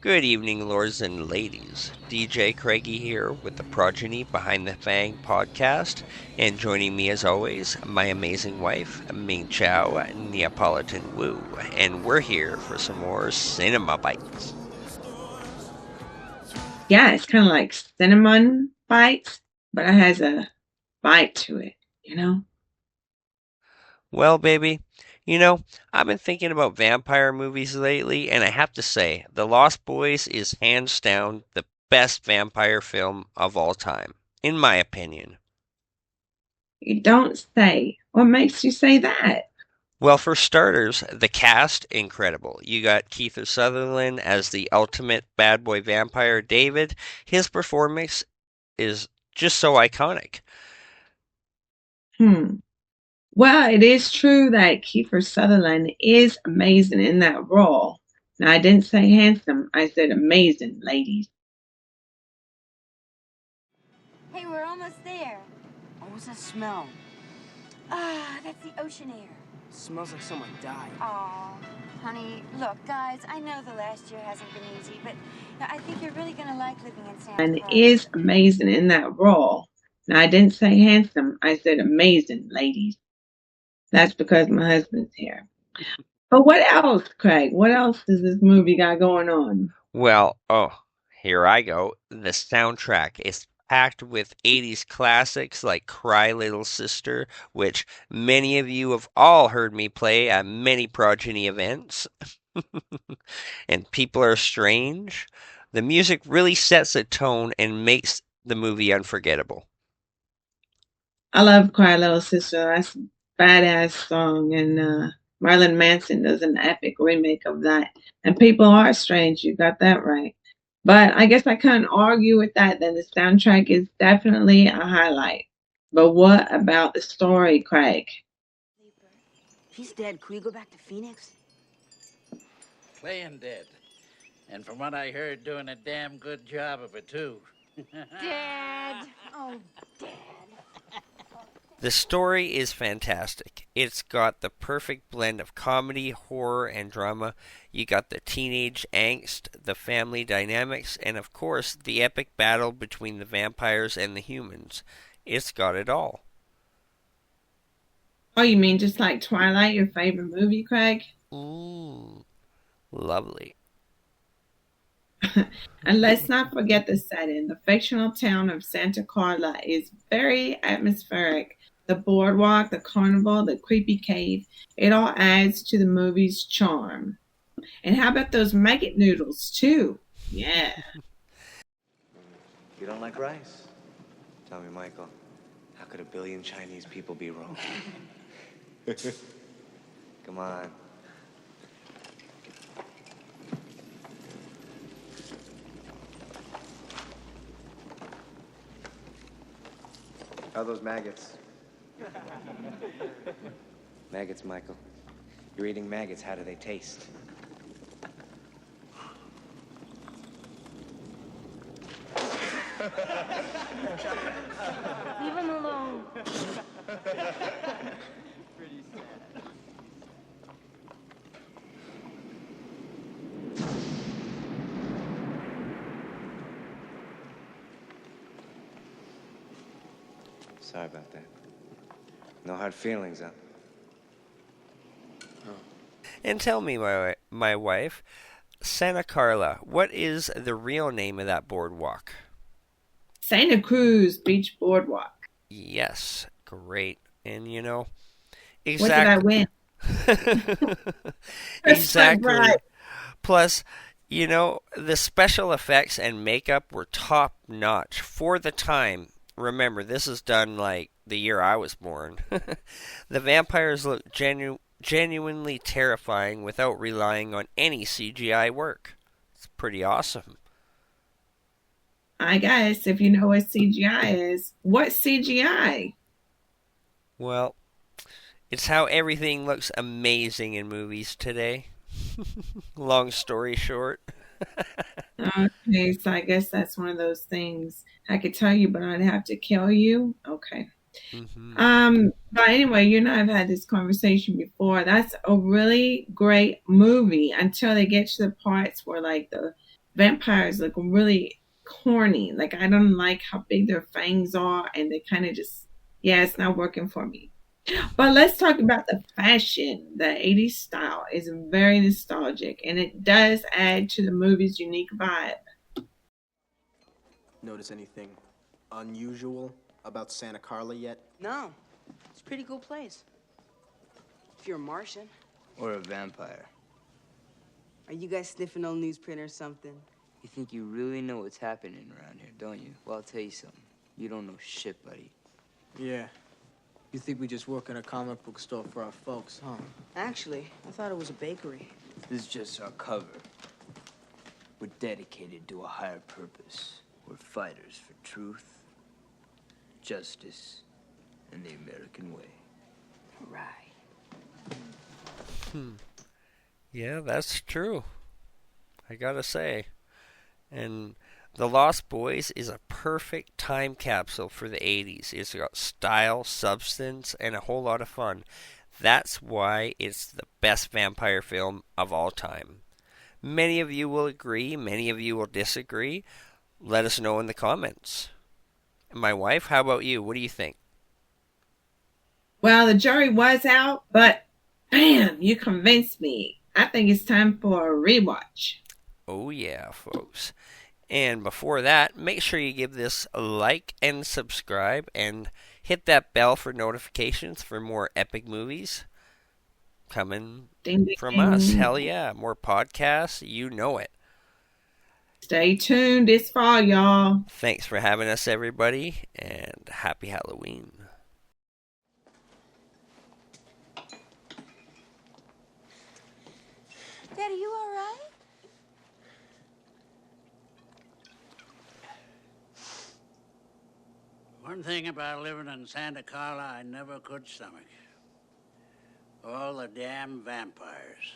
Good evening, lords and ladies. DJ Craigie here with the Progeny Behind the Fang podcast, and joining me as always, my amazing wife, Ming Xiao, Neapolitan Woo, and we're here for some more cinema bites. Yeah, it's kind of like cinnamon bites, but it has a bite to it, you know? Well, baby, I've been thinking about vampire movies lately, and I have to say, The Lost Boys is hands down the best vampire film of all time, in my opinion. You don't say. What makes you say that? Well, for starters, the cast, incredible. You got Kiefer Sutherland as the ultimate bad boy vampire, David. His performance is just so iconic. Hmm. Well, it is true that Kiefer Sutherland is amazing in that role. Now, I didn't say handsome, I said amazing, ladies. Hey, we're almost there. What was that smell? Ah, that's the ocean air. Smells like someone died. Aw, honey, look, guys, I know the last year hasn't been easy, but I think you're really gonna like living in Santa And Clarita. is amazing in that role. Now, I didn't say handsome, I said amazing, ladies. That's because my husband's here. But what else, Craig? What else does this movie got going on? Well, here I go. The soundtrack is packed with 80s classics like Cry Little Sister, which many of you have all heard me play at many Progeny events. And People Are Strange. The music really sets a tone and makes the movie unforgettable. I love Cry Little Sister. That's a badass song. And Marilyn Manson does an epic remake of that. And People Are Strange. You got that right. But I guess I can't argue with that. Then the soundtrack is definitely a highlight. But what about the story, Craig? He's dead. Could we go back to Phoenix? Playing dead. And from what I heard, doing a damn good job of it, too. Dad! Oh, Dad. The story is fantastic. It's got the perfect blend of comedy, horror, and drama. You got the teenage angst, the family dynamics, and of course, the epic battle between the vampires and the humans. It's got it all. Oh, you mean just like Twilight, your favorite movie, Craig? Ooh, lovely. And let's not forget the setting. The fictional town of Santa Carla is very atmospheric. The boardwalk, the carnival, the creepy cave, it all adds to the movie's charm. And how about those maggot noodles, too? Yeah. You don't like rice? Tell me, Michael, how could a billion Chinese people be wrong? Come on. How are those maggots? Maggots, Michael. You're eating maggots. How do they taste? Leave him alone. Pretty sad. Sorry about that. No hard feelings, huh? And tell me, my wife, Santa Carla, what is the real name of that boardwalk? Santa Cruz Beach Boardwalk. Yes, great. And What did I exactly. win? Exactly. Right. Plus, the special effects and makeup were top notch for the time. Remember, this is done like the year I was born. The vampires look genuinely terrifying without relying on any CGI work. It's pretty awesome. I guess if you know what CGI is, what's CGI? Well, it's how everything looks amazing in movies today. Long story short. Okay, so I guess that's one of those things I could tell you, but I'd have to kill you. Okay. Hmm. But anyway, you and I have had this conversation before. That's a really great movie until they get to the parts where like the vampires look really corny. Like I don't like how big their fangs are, and they kind of just, yeah, it's not working for me. But let's talk about the fashion. The 80s style is very nostalgic, and it does add to the movie's unique vibe. Notice anything unusual about Santa Carla yet? No, it's a pretty cool place. If you're a Martian. Or a vampire. Are you guys sniffing old newsprint or something? You think you really know what's happening around here, don't you? Well, I'll tell you something. You don't know shit, buddy. Yeah. You think we just work in a comic book store for our folks, huh? Actually, I thought it was a bakery. This is just our cover. We're dedicated to a higher purpose. We're fighters for truth, justice, and the American way. Right. Yeah, that's true. I gotta say. And The Lost Boys is a perfect time capsule for the 80s. It's got style, substance, and a whole lot of fun. That's why it's the best vampire film of all time. Many of you will agree, many of you will disagree. Let us know in the comments. My wife, how about you? What do you think? Well, the jury was out, but bam, you convinced me. I think it's time for a rewatch. Oh yeah, folks. And before that, make sure you give this a like and subscribe and hit that bell for notifications for more epic movies coming Ding, ding, from ding. us. Hell yeah, more podcasts, you know it. Stay tuned this fall, y'all. Thanks for having us, everybody, and happy Halloween. Daddy, you all right? One thing about living in Santa Carla I never could stomach. All the damn vampires.